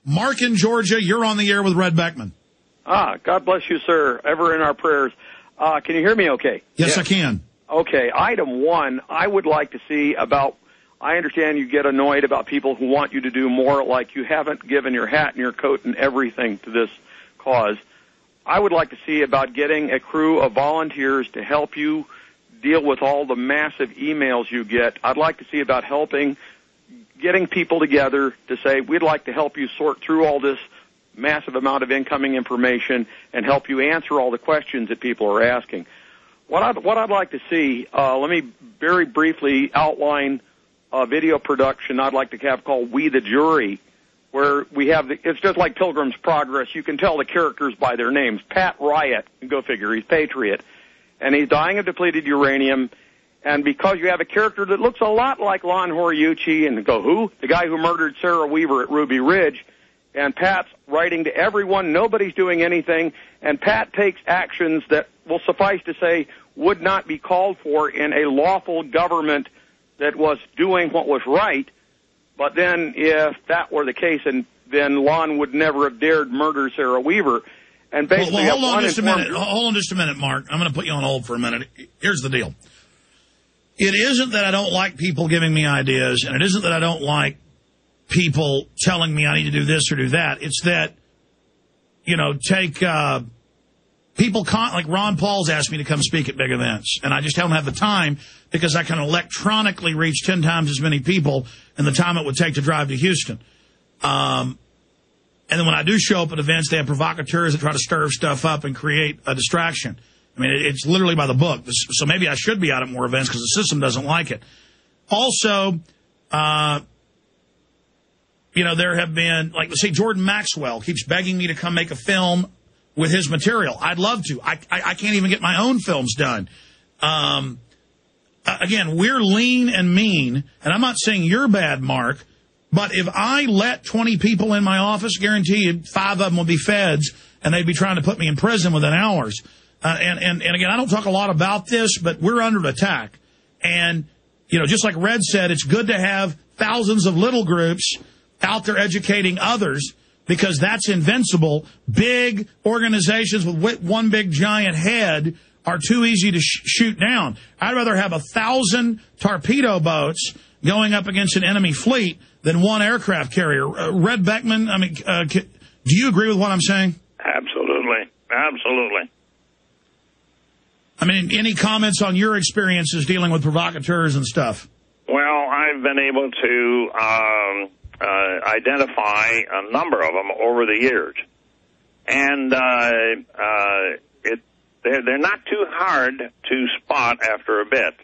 Mark in Georgia, you're on the air with Red Beckman. God bless you, sir. Ever in our prayers. Can you hear me okay? Yes, I can. Okay, item one, I would like to see about, I understand you get annoyed about people who want you to do more, like you haven't given your hat and your coat and everything to this cause. I would like to see about getting a crew of volunteers to help you deal with all the massive emails you get. I'd like to see about getting people together to say, we'd like to help you sort through all this massive amount of incoming information and help you answer all the questions that people are asking. What I'd like to see, let me very briefly outline a video production I'd like to have called We the Jury, where we have, it's just like Pilgrim's Progress. You can tell the characters by their names. Pat Riot, go figure, he's Patriot. And he's dying of depleted uranium. And because you have a character that looks a lot like Lon Horiuchi, and go, who? The guy who murdered Sarah Weaver at Ruby Ridge. And Pat's writing to everyone, nobody's doing anything, and Pat takes actions that will suffice to say would not be called for in a lawful government that was doing what was right. But then if that were the case, and then Lon would never have dared murder Sarah Weaver. And basically, hold on just a minute, Mark. I'm going to put you on hold for a minute. Here's the deal. It isn't that I don't like people giving me ideas, and it isn't that I don't like people telling me I need to do this or do that. It's that, take people, like Ron Paul's asked me to come speak at big events, and I just don't have the time because I can electronically reach 10 times as many people in the time it would take to drive to Houston. And then when I do show up at events, they have provocateurs that try to stir stuff up and create a distraction. I mean, it's literally by the book. So maybe I should be out at more events because the system doesn't like it. Also, there have been, like, let's say Jordan Maxwell keeps begging me to come make a film with his material. I'd love to. I can't even get my own films done. Again, we're lean and mean, and I'm not saying you're bad, Mark, but if I let 20 people in my office, guarantee you 5 of them will be feds, and they'd be trying to put me in prison within hours. And again, I don't talk a lot about this, but we're under attack. And, just like Red said, it's good to have thousands of little groups out there educating others because that's invincible. Big organizations with one big giant head are too easy to shoot down. I'd rather have 1,000 torpedo boats going up against an enemy fleet than one aircraft carrier. Red Beckman, do you agree with what I'm saying? Absolutely. Absolutely. I mean, any comments on your experiences dealing with provocateurs and stuff? Well, I've been able to identify a number of them over the years. And they're not too hard to spot after a bit.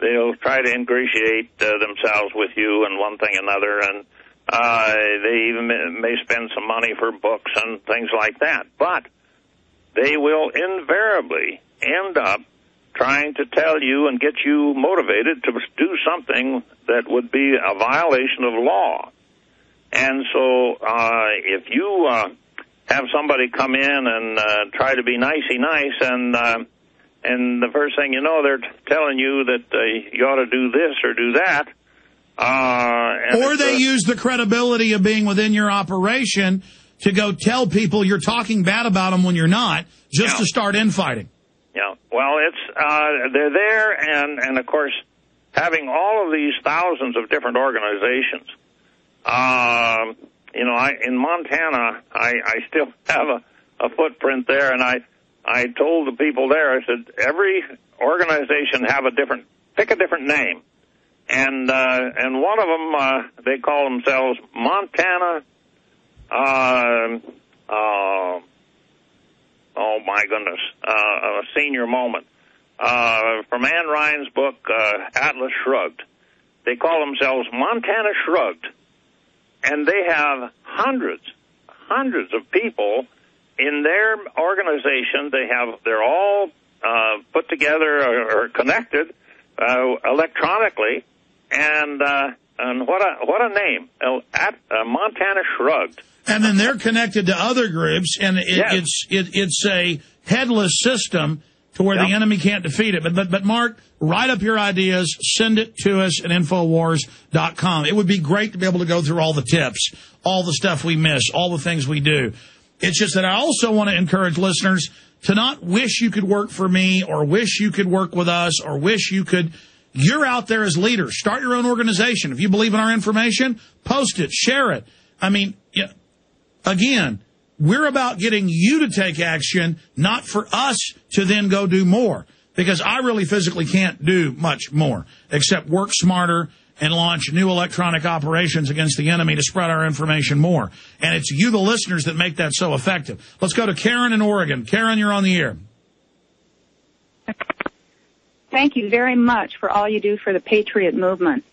They'll try to ingratiate themselves with you and one thing another, and they even may spend some money for books and things like that. But they will invariably end up trying to tell you and get you motivated to do something that would be a violation of law. And so if you have somebody come in and try to be nicey nice, and the first thing you know, they're telling you that you ought to do this or do that. Or they use the credibility of being within your operation to go tell people you're talking bad about them when you're not, just to start infighting. Yeah, well, they're there, and of course, having all of these thousands of different organizations, in Montana, I still have a footprint there, and I told the people there, I said, every organization pick a different name, and one of them, they call themselves Montana, oh my goodness, a senior moment. From Ann Ryan's book, Atlas Shrugged. They call themselves Montana Shrugged. And they have hundreds of people in their organization. They're all put together or connected electronically. And what a name. Montana Shrugged. And then they're connected to other groups, and it's a headless system, to where the enemy can't defeat it. But Mark, write up your ideas, send it to us at Infowars.com. It would be great to be able to go through all the tips, all the stuff we miss, all the things we do. It's just that I also want to encourage listeners to not wish you could work for me or wish you could work with us or wish you could. You're out there as leaders. Start your own organization. If you believe in our information, post it, share it. I mean, again, we're about getting you to take action, not for us to then go do more. Because I really physically can't do much more except work smarter and launch new electronic operations against the enemy to spread our information more. And it's you, the listeners, that make that so effective. Let's go to Karen in Oregon. Karen, you're on the air. Thank you very much for all you do for the Patriot movement.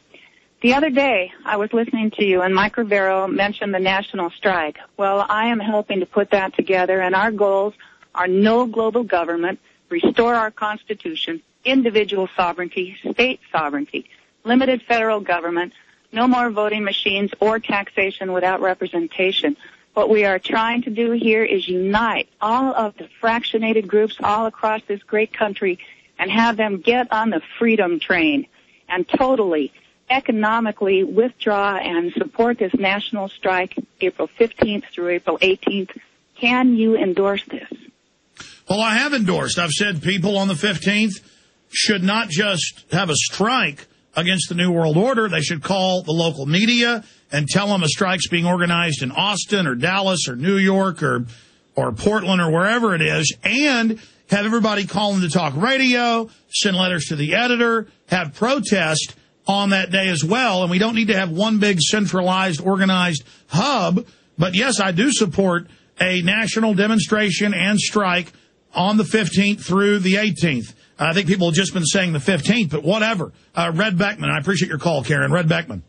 The other day, I was listening to you, and Mike Rivero mentioned the national strike. Well, I am helping to put that together, and our goals are no global government, restore our Constitution, individual sovereignty, state sovereignty, limited federal government, no more voting machines or taxation without representation. What we are trying to do here is unite all of the fractionated groups all across this great country and have them get on the freedom train and totally economically withdraw and support this national strike April 15th through April 18th. Can you endorse this? Well, I have endorsed. I've said people on the 15th should not just have a strike against the New World Order. They should call the local media and tell them a strike's being organized in Austin or Dallas or New York or Portland or wherever it is, and have everybody call into talk radio, send letters to the editor, have protest on that day as well. And we don't need to have one big centralized, organized hub. But, yes, I do support a national demonstration and strike on the 15th through the 18th. I think people have just been saying the 15th, but whatever. Red Beckman, I appreciate your call, Karen. Red Beckman.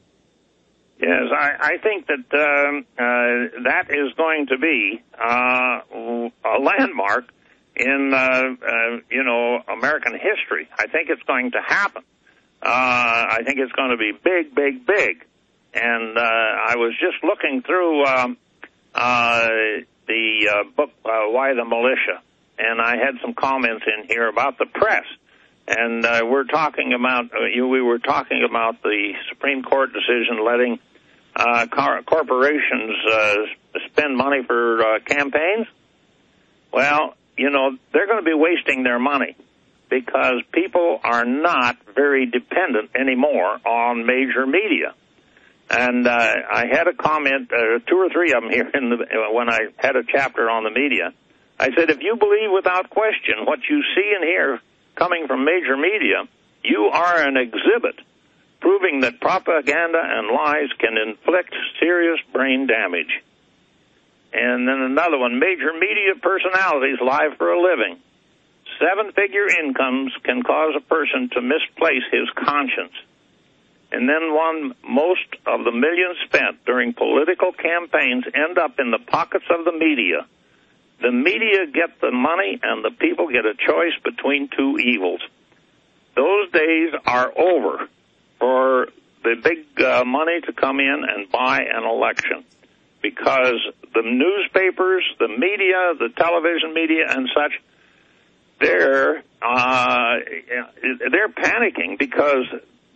Yes, I think that that is going to be a landmark in, American history. I think it's going to happen. I think it's going to be big, big, big. And I was just looking through the book, Why the Militia, and I had some comments in here about the press. And we're talking about, we were talking about the Supreme Court decision letting corporations spend money for campaigns. Well, they're going to be wasting their money because people are not very dependent anymore on major media. And I had a comment, two or three of them here when I had a chapter on the media. I said, if you believe without question what you see and hear coming from major media, you are an exhibit proving that propaganda and lies can inflict serious brain damage. And then another one, major media personalities lie for a living. 7-figure incomes can cause a person to misplace his conscience. And then one, most of the millions spent during political campaigns end up in the pockets of the media. The media get the money and the people get a choice between two evils. Those days are over for the big money to come in and buy an election, because the newspapers, the media, the television media and such, they're panicking because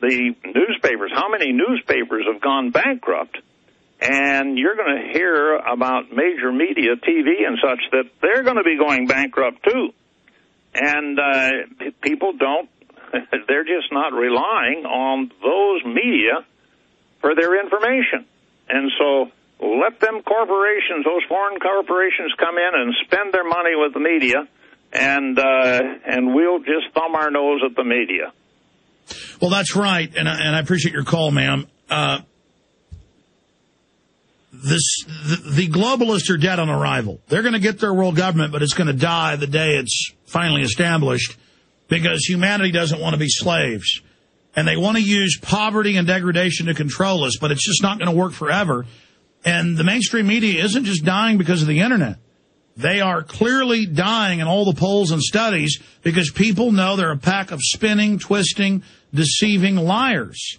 the newspapers, how many newspapers have gone bankrupt? And you're going to hear about major media, TV and such, that they're going to be going bankrupt too. And people don't, they're just not relying on those media for their information. And so let them corporations, those foreign corporations, come in and spend their money with the media, and we'll just thumb our nose at the media. Well, that's right, and I appreciate your call, ma'am. The globalists are dead on arrival. They're going to get their world government, but it's going to die the day it's finally established, because humanity doesn't want to be slaves. And they want to use poverty and degradation to control us, but it's just not going to work forever. And the mainstream media isn't just dying because of the Internet. They are clearly dying in all the polls and studies because people know they're a pack of spinning, twisting, deceiving liars.